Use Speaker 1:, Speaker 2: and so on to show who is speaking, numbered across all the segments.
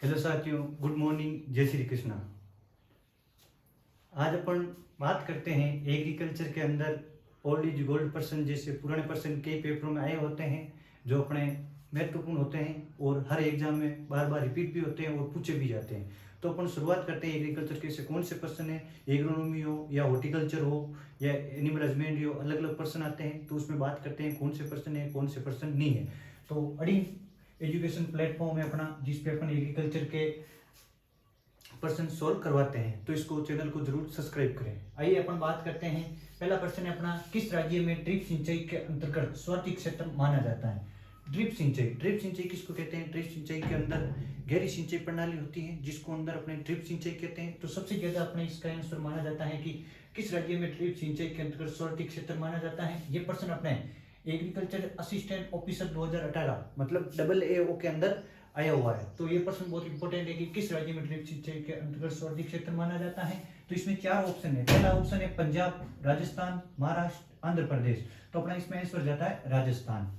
Speaker 1: Hello साथियों, good morning, जय श्री कृष्णा। आज अपन बात करते हैं एग्रीकल्चर के अंदर ओल्ड इज गोल्ड पर्सन जैसे पुराने पर्सन कई पेपरों में आए होते हैं जो अपने महत्वपूर्ण होते हैं और हर एग्जाम में बार बार रिपीट भी होते हैं और पूछे भी जाते हैं। तो अपन शुरुआत करते हैं एग्रीकल्चर के से कौन से पर्सन है, एग्रोनॉमी हो या हॉर्टिकल्चर हो या एनिमल हस्बेंड्री हो, अलग अलग पर्सन आते हैं। तो उसमें बात करते हैं कौन से पर्सन है कौन से पर्सन नहीं है। तो अड़ी एजुकेशन प्लेटफॉर्म है अपना, जिसपे अपन एग्रीकल्चर के पर्सन सॉल्व करवाते हैं। तो इसको चैनल को जरूर सब्सक्राइब करें। आइए अपन बात करते हैं। पहला प्रश्न है अपना, किस राज्य में ड्रिप सिंचाई के अंतर्गत स्वाति क्षेत्र माना जाता है? ड्रिप सिंचाई किसको कहते हैं? ड्रिप सिंचाई के अंदर गहरी सिंचाई प्रणाली होती है जिसको अंदर अपने ड्रिप सिंचाई कहते हैं। तो सबसे ज्यादा अपने इसका आंसर माना जाता है कि किस राज्य में ड्रिप सिंचाई के अंतर्गत स्वाति क्षेत्र माना जाता है। ये प्रश्न अपने एग्रीकल्चर असिस्टेंट ऑफिसर 2018 मतलब AAO के अंदर आया हुआ है। तो ये प्रश्न बहुत इंपॉर्टेंट है कि किस राज्य में ड्रिप सिंचाई के अंतर्गत स्वाति क्षेत्र माना जाता है। तो इसमें 4 ऑप्शन है। पहला ऑप्शन है पंजाब, राजस्थान, महाराष्ट्र, आंध्र प्रदेश। तो अपना इसमें आंसर जाता है राजस्थान।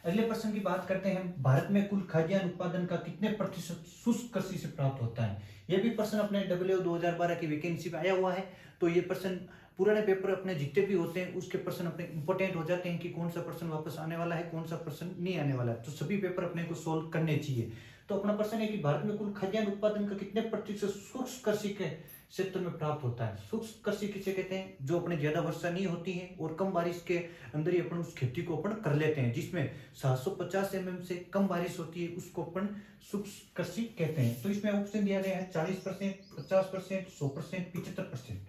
Speaker 1: अगले प्रश्न की बात करते हैं। भारत में कुल खाद्यान्न उत्पादन का कितने प्रतिशत शुष्क कृषि से प्राप्त होता है? यह भी प्रश्न अपने AAO 2012 की वैकेंसी में आया हुआ है। तो ये प्रश्न पुराने पेपर अपने जितने भी होते हैं उसके प्रश्न अपने इंपॉर्टेंट हो जाते हैं कि कौन सा प्रश्न वापस आने वाला है, कौन सा प्रश्न नहीं आने वाला है। तो सभी पेपर अपने को सोल्व करने चाहिए। तो अपना प्रश्न है कि भारत में कुल खाद्यान्न उत्पादन का कितने प्रतिशत शुष्क कृषि के क्षेत्र में प्राप्त होता है? शुष्क कृषि किसे कहते हैं? जो अपने ज्यादा वर्षा नहीं होती है और कम बारिश के अंदर ही अपन उस खेती को अपन कर लेते हैं, जिसमें 750 mm से कम बारिश होती है, उसको अपन शुष्क कृषि कहते हैं। तो इसमें ऑप्शन दिया गया है 40%, 50%, 100%, 75%।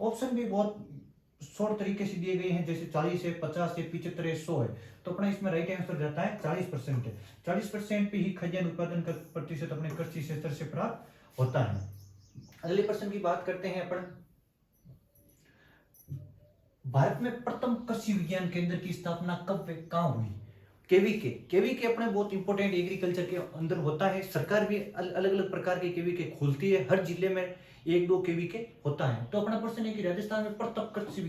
Speaker 1: ऑप्शन भी बहुत शॉर्ट तरीके से दिए गए हैं, जैसे 40 है, 50 है, 75 है, 100 है। तो अपना इसमें राइट आंसर जाता है 40% है। 40% पे ही खाद्यान्न उत्पादन का प्रतिशत अपने कृषि क्षेत्र से प्राप्त होता है। अगले प्रश्न की बात करते हैं अपन। भारत में प्रथम कृषि विज्ञान केंद्र की स्थापना कब व कहां हुई? केवीके अपने बहुत इंपॉर्टेंट एग्रीकल्चर के अंदर होता है। सरकार भी अलग अलग प्रकार के केवीके खोलती है, हर जिले में 1-2 केवीके होता है। तो अपना प्रश्न है कि राजस्थान में प्रथम कृषि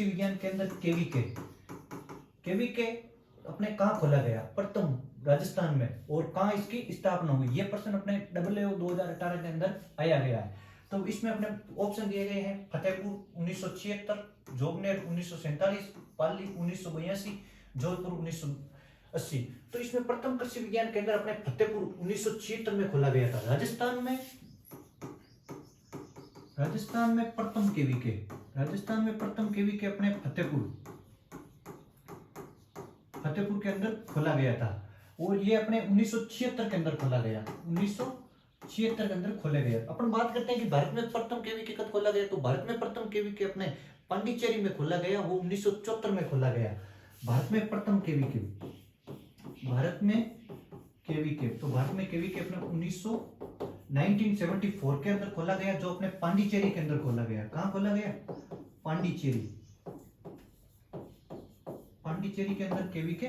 Speaker 1: विज्ञान केंद्र केवीके अपने कहाँ खोला गया? प्रथम राजस्थान में। और कहाँ इसकी स्थापना हुई? ये प्रश्न अपने AAO 2018 के अंदर आया गया है। तो इसमें अपने ऑप्शन दिए गए हैं फतेहपुर 1976, जोगनेर 1947, पाली 1982, जोधपुर 1980। तो इसमें प्रथम कृषि विज्ञान केंद्र अपने फतेहपुर 1976 में खोला गया था। राजस्थान में प्रथम केवीके अपने फतेहपुर के अंदर खोला गया था। और ये अपने 1976 के अंदर खोला गया। 1976 के अंदर खोला गया। अपन बात करते हैं कि भारत में प्रथम केवीके कब खोला गया। तो भारत में प्रथम केवीके अपने पांडिचेरी में खोला गया, वो 1974 में खोला गया। भारत में प्रथम केवीके अपने 1974 के अंदर खोला गया, जो अपने पांडिचेरी के अंदर खोला गया। कहां खोला गया? पांडिचेरी के अंदर केवीके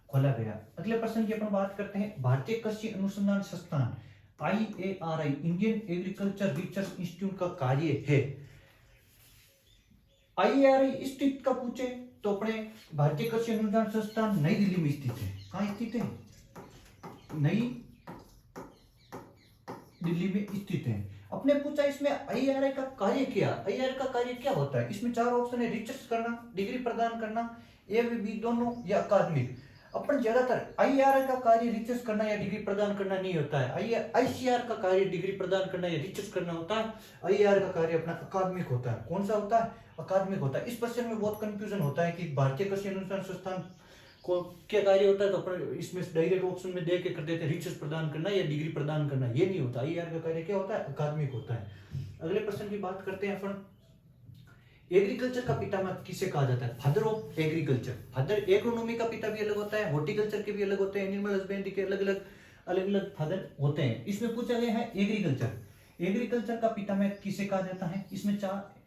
Speaker 1: खोला गया। अगले प्रश्न की अपन बात करते हैं। भारतीय कृषि अनुसंधान संस्थान IARI Indian agriculture research institute का कार्य है। IARI स्थित का पूछे तो अपने भारतीय कृषि अनुसंधान संस्थान नई दिल्ली में स्थित है। कहाँ स्थित है? नई दिल्ली में स्थित है। अपने पूछा इसमें IARI का कार्य क्या? IARI का कार्य क्या होता है? इसमें 4 ऑप्शन है। रिसर्च करना, डिग्री प्रदान करना, A व B दोनों या अकादमिक। अपन ज्यादातर IARI का कार्य रिसर्च करना या डिग्री प्रदान करना नहीं होता है। ICAR का कार्य डिग्री प्रदान करना या रिसर्च करना होता है। IARI का कार्य अपना अकादमिक होता है। कौन सा होता है? अकादमिक होता है। इस प्रश्न में बहुत कंफ्यूजन होता है कि भारतीय कृषि अनुसंधान संस्थान को क्या कार्य होता है। तो अपन इसमें डायरेक्ट ऑप्शन में दे के कर देते हैं रिसर्च प्रदान करना या डिग्री प्रदान करना। ये नहीं होता। IARI का कार्य क्या होता है? अकादमिक होता है। अगले प्रश्न की बात करते हैं अपन। एग्रीकल्चर का पितामह किसे कहा जाता है? Father of agriculture. एग्रोनॉमी का पिता भी अलग होता है, हॉर्टिकल्चर के भी अलग होते हैं, एनिमल हस्बेंड्री के अलग अलग फादर होते हैं। इसमें पूछा गया है एग्रीकल्चर का पितामह किसे कहा जाता है? इसमें 4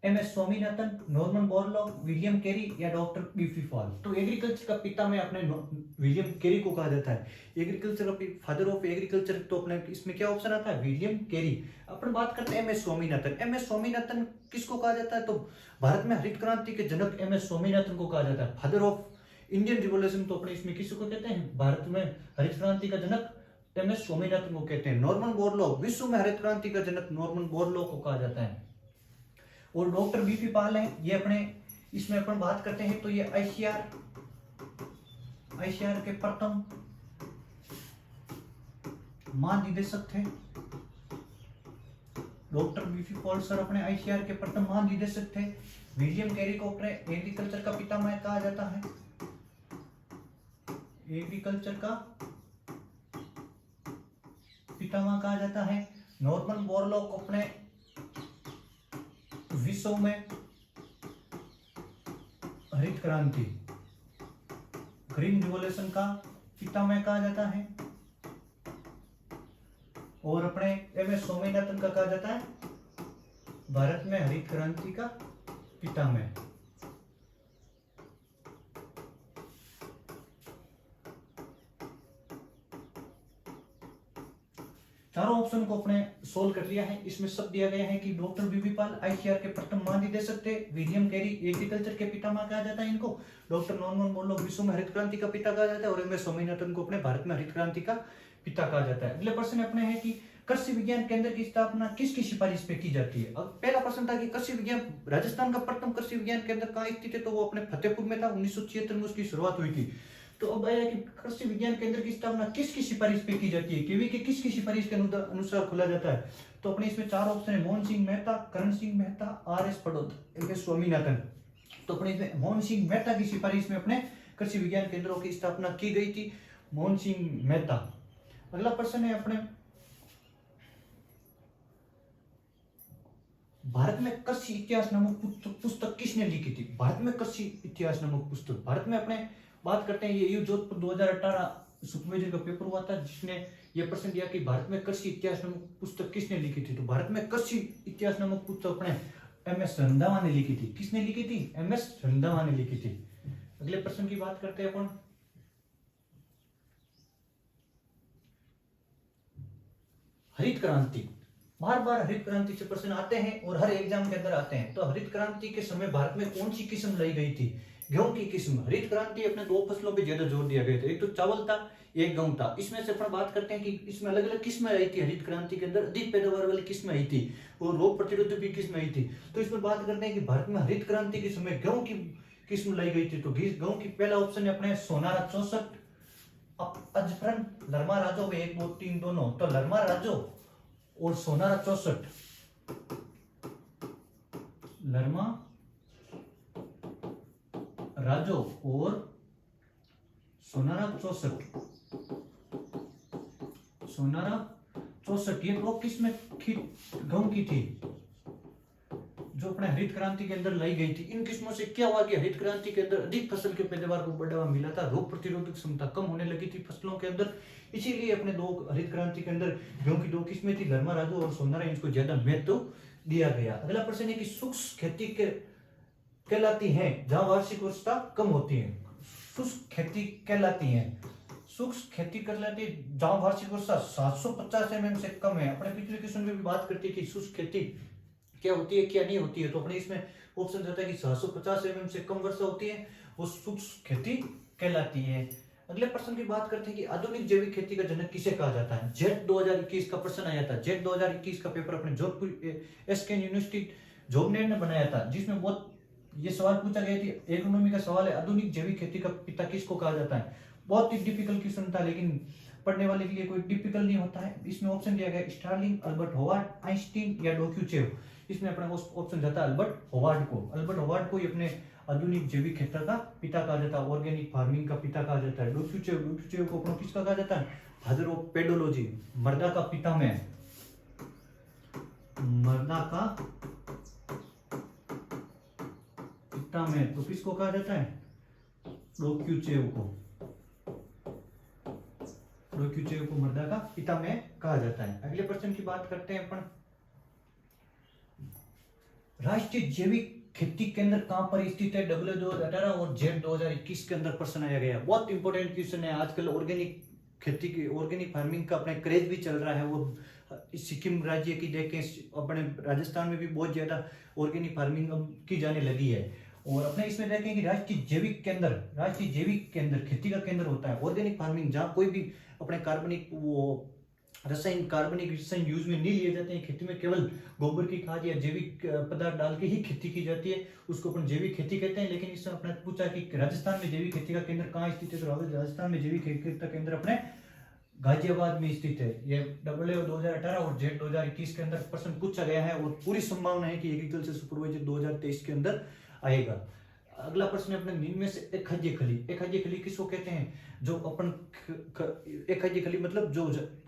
Speaker 1: MS Swaminathan, Norman Borlaug, William Carey या डॉक्टर बीफी फॉल। तो एग्रीकल्चर का पितामह अपने विलियम कैरी को कहा जाता है। एग्रीकल्चर का फादर ऑफ एग्रीकल्चर तो अपने इसमें क्या ऑप्शन आता है? William Carey. अपन बात करते हैं MS स्वामीनाथन। MS स्वामीनाथन किसको कहा जाता है? तो भारत में हरित क्रांति के जनक MS स्वामीनाथन को कहा जाता है। फादर ऑफ इंडियन रिवोल्यूशन तो अपने इसमें किसको कहते हैं? भारत में हरित क्रांति का जनक MS स्वामीनाथन को कहते हैं। नॉर्मन बोरलॉग, विश्व में हरित क्रांति का जनक नॉर्मन बोरलॉग को कहा जाता है। और डॉक्टर बीपी पाल है, ये अपने इसमें अपन बात करते हैं तो ये आईसीआर के प्रथम महानिदेशक थे। डॉक्टर बीपी पॉल सर अपने आईसीआर के प्रथम महानिदेशक थे। विलियम कैरी को अपने एग्रीकल्चर का पितामह कहा जाता है। एग्रीकल्चर का पितामह कहा जाता है। नॉर्मन बोरलॉग को अपने विश्व में हरित क्रांति, ग्रीन रिवॉल्यूशन का पितामह कहा जाता है। और अपने MS स्वामीनाथन का कहा जाता है भारत में हरित क्रांति का पितामह। चारों ऑप्शन को अपने सोल्व कर लिया है। इसमें सब दिया गया है कि डॉक्टर बीबी पाल आईसीआर के प्रथम महानिदेशक थे। विलियम कैरी एग्रीकल्चर के पितामह कहा जाता है इनको। डॉक्टर नॉर्मन बोरलॉग विश्व में हरित क्रांति का पिता कहा जाता है। और MS स्वामीनाथन को अपने भारत में हरित क्रांति का पिता कहा जाता है। अगले प्रश्न अपने है कि कृषि विज्ञान केंद्र की स्थापना किसकी सिफारिश पे की जाती है। अब पहला प्रश्न था कि कृषि विज्ञान, राजस्थान का प्रथम कृषि विज्ञान केंद्र कहाँ स्थित है, तो वो अपने फतेहपुर में था। 1976 में उसकी शुरुआत हुई थी। तो अब आया कि कृषि विज्ञान केंद्र की स्थापना किसकी सिफारिश पे की जाती है, केवी के किसकी सिफारिश के अनुसार खोला जाता है। तो अपने इसमें चार ऑप्शन है, मोहन सिंह मेहता, करण सिंह मेहता, RS पड़ोद, MS स्वामीनाथन। तो अपने इसमें मोहन सिंह मेहता की सिफारिश में अपने कृषि विज्ञान केंद्रों की स्थापना की गई थी, मोहन सिंह मेहता। अगला प्रश्न है अपने, भारत में कृषि इतिहास नामक पुस्तक किसने लिखी थी। भारत में कृषि इतिहास नामक पुस्तक, भारत में अपने बात करते हैं, ये जोधपुर 2018 सुपरवाइजर का पेपर हुआ था जिसने ये प्रश्न दिया कि भारत में कृषि इतिहास नामक पुस्तक किसने लिखी थी। तो भारत में कृषि इतिहास नामक पुस्तक अपने MS रंधावा ने लिखी थी। किसने लिखी थी, MS रंधावा ने लिखी थी। अगले प्रश्न की बात करते हैं अपन, हरित क्रांति। बार बार हरित क्रांति से प्रश्न आते हैं और हर एग्जाम के अंदर आते हैं। तो हरित क्रांति के समय भारत में कौन सी किस्म लाई गई थी, गेहूं की किस्म। हरित क्रांति अपने दो फसलों पे ज्यादा जोर दिया गया था, एक तो चावल था, एक गेहूं था। इसमें से अपन बात करते हैं कि इसमें अलग अलग किस्में आई थी। हरित क्रांति के अंदर अधिक पैदावार वाली किस्में आई थी और रोग प्रतिरोधक भी किस्में आई थी। तो इसमें बात करते हैं कि भारत में हरित क्रांति के समय गेहूं की किस्म लाई गई थी। तो गेहूं की पहला ऑप्शन है अपने सोनारा 64, अजफरन, लरमा राजो, 1 2 3 दोनों। तो लरमा राजो और सोनारा 64, लरमा राजो और सोनारा 64, सोनारा 64 ये दो किस्में गेहूं की थी जो अपने हरित क्रांति के अंदर लाई गई थी। इन किस्मों से क्या हुआ कि हरित क्रांति के अंदर अधिक फसल के पैदावार को बढ़ावा मिला था, रोग प्रतिरोधक क्षमता कम होने लगी थी फसलों के अंदर। इसीलिए अपने दो हरित क्रांति के अंदर गेहूं की दो किस्में थी, लरमा राजू और सोनारा, इनको ज्यादा महत्व दिया गया। अगला प्रश्न है कि शुष्क खेती के कहलाती है जहां वार्षिक वर्षा कम होती है। शुष्क खेती कहलाती है, शुष्क खेती कहलाती है जहां वार्षिक वर्षा 750 mm से कम है। अपने पिछले क्वेश्चन में भी बात करती है कि शुष्क खेती क्या होती है क्या नहीं होती है। तो अपने इसमें ऑप्शन रहता है कि 750 mm से कम वर्षा होती है, वो शुष्क खेती कहलाती है। अगले प्रश्न की बात करते हैं कि आधुनिक जैविक खेती का जनक किसे कहा जाता है। जेट 2021 का प्रश्न आया था। जेट 2021 का पेपर अपने जोधपुर SK यूनिवर्सिटी जॉबनेट ने बनाया था, जिसमें बहुत ये सवाल पूछा गया थी। इकोनॉमी का सवाल है, आधुनिक जैविक खेती का पिता किसको कहा जाता है। बहुत ही डिफिकल्ट क्वेश्चन था, लेकिन पढ़ने वाले के लिए कोई डिफिकल्ट नहीं होता है। इसमें ऑप्शन दिया गया स्टार्लिंग, अल्बर्ट होवार्ड, आइंस्टीन या डोक्यूचेव। इसमें अपना ऑप्शन जाता है अल्बर्ट होवार्ड को। अल्बर्ट होवार्ड को ही अपने आधुनिक जैविक खेती का पिता कहा जाता है, ऑर्गेनिक फार्मिंग का पिता कहा जाता है। डोक्यूचेव को अपना किसका कहा जाता है, फादर ऑफ पेडोलॉजी, मृदा का पिता में, मृदा का पिता में। तो किसको कहा जाता है, डोक्यूचेव को। डोक्यूचेव को मृदा का पिता में कहा जाता है। अगले प्रश्न की बात करते हैं अपन, राष्ट्रीय जैविक खेती केंद्र कहां पर स्थित है। W2018 और जेट 2021 के अंदर प्रश्न आया गया। बहुत इंपॉर्टेंट क्वेश्चन है। आजकल ऑर्गेनिक खेती की, ऑर्गेनिक फार्मिंग का अपने क्रेज भी चल रहा है। वो सिक्किम राज्य की देखें, अपने राजस्थान में भी बहुत ज्यादा ऑर्गेनिक फार्मिंग की जाने लगी है। और अपने इसमें देखें कि राष्ट्रीय जैविक केंद्र खेती का केंद्र होता है, ऑर्गेनिक फार्मिंग, जहाँ कोई भी अपने कार्बनिक रसायन यूज में नहीं लिए जाते हैं। खेती में केवल गोबर की खाद या जैविक पदार्थ डाल के ही खेती की जाती है, उसको अपन जैविक खेती कहते हैं। लेकिन इसमें अपने पूछा कि राजस्थान में जैविक खेती का केंद्र कहाँ स्थित है, तो राजस्थान में जैविक खेती का केंद्र अपने गाजियाबाद में स्थित है। ये WO 2018 और जेट 2021 के अंदर प्रश्न पूछा गया है, और पूरी संभावना है कि एग्रीकल्चर सुपरवाइजर 2023 के अंदर आएगा। अगला प्रश्न है अपने इनमें से एक खज्जी खली किसको कहते हैं? जो अपन एक खज्जी खली मतलब जो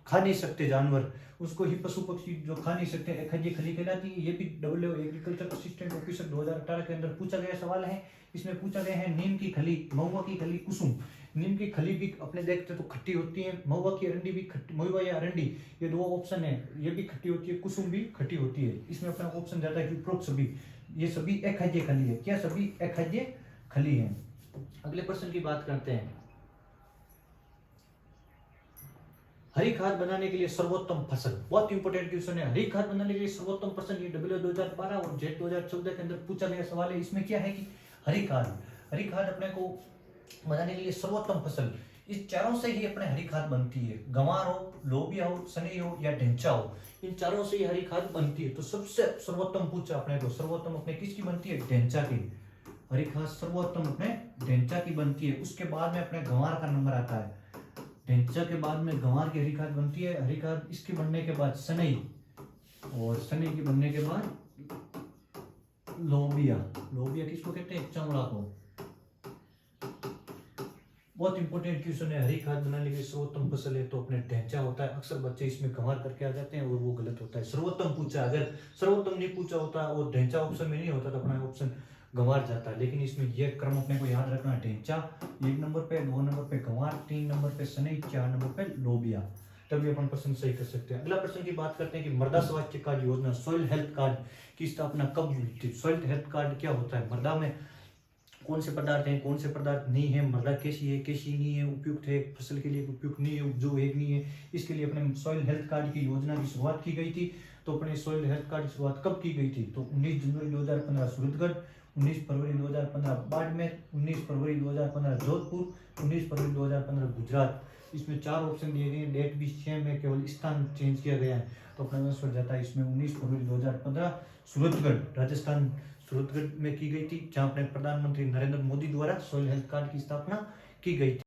Speaker 1: खा नहीं सकते जानवर, उसको ही पशु पक्षी जो खा नहीं सकते एक खज्जी खली कहलाती है। ये भी WO एग्रीकल्चर असिस्टेंट ऑफिसर 2018 के अंदर पूछा गया सवाल है। इसमें पूछा गया है नीम की खली, महुआ की खली, कुसुम। नीम की खली भी अपने देखते तो खट्टी होती है, महुआ की अरंडी भी खट्टी, महुआ या अरंडी ये दो ऑप्शन है, ये भी खट्टी होती है, कुसुम भी खट्टी होती है। इसमें अपना ऑप्शन जाता है कि उपरोक्त सभी, ये सभी एक खज्जे खली है। क्या सभी एक खज्जे खली है? अगले प्रश्न की बात करते हैं। हरी खाद बनाने के लिए सर्वोत्तम फसल, बहुत इंपोर्टेंट क्वेश्चन है। हरी खाद बनाने के लिए सर्वोत्तम फसल, ये WO 2012 और जेट 2014 के अंदर पूछा गया सवाल है। इसमें क्या है कि हरी खाद अपने को बनाने के लिए सर्वोत्तम फसल, इस चारों से ही अपने हरी खाद बनती है। गंवार हो, लोबिया हो, सनई हो या ढेंचा हो, इन चारों से ही हरी खाद बनती है। तो सबसे सर्वोत्तम पूछा अपने को, सर्वोत्तम अपने किसकी बनती है? ढेंचा की। हरी खाद सर्वोत्तम अपने ढेंचा की बनती है। उसके बाद में अपने गंवार का नंबर आता है। ढेंचा के बाद में गंवार की हरी खाद बनती है। हरी खाद इसके बनने के बाद सनई, और सनई की बनने के बाद लोबिया किसको कहते हैं? चमड़ा को। बहुत इंपॉर्टेंट क्वेश्चन है। हरी खाद बनाने के लिए सर्वोत्तम फसल है तो अपने ढेंचा होता है। अक्सर बच्चे इसमें गंवार करके आ जाते हैं और वो गलत होता है। सर्वोत्तम पूछा, अगर सर्वोत्तम नहीं पूछा होता और ढेंचा ऑप्शन में नहीं होता तो अपना ऑप्शन गंवार जाता है। लेकिन इसमें यह क्रम अपने को याद रखना, ढेंचा 1 नंबर पे, 2 नंबर पे गंवार, 3 नंबर पे सनई, 4 नंबर पे लोबिया, तभी अपन प्रश्न सही कर सकते हैं। अगला प्रश्न की बात करते हैं कि मृदा स्वास्थ्य कार्ड योजना, सॉइल हेल्थ कार्ड की स्थापना कब हुई थी? सॉइल हेल्थ कार्ड क्या होता है? मृदा में कौन से पदार्थ हैं, कौन से पदार्थ नहीं है, मृदा कैसी है, कैसी नहीं है, उपयुक्त है फसल के लिए, उपयुक्त नहीं है, उपजाऊ है नहीं है, इसके लिए अपने सॉइल हेल्थ कार्ड की योजना की शुरुआत की गई थी। तो अपने सॉइल हेल्थ कार्ड की शुरुआत कब की गई थी? तो 19 जनवरी 2015 सूरतगढ़, 19 फरवरी 2015 बाड़मेर, 19 फरवरी 2015 जोधपुर, 19 फरवरी 2015 गुजरात। इसमें 4 ऑप्शन दिए गए हैं, डेट भी सेम है, केवल स्थान चेंज किया गया है। तो अपना आंसर जाता है इसमें 19 फरवरी 2015 सूरतगढ़, राजस्थान सूरतगढ़ में की गई थी, जहां अपने प्रधानमंत्री नरेंद्र मोदी द्वारा सॉइल हेल्थ कार्ड की स्थापना की गई थी।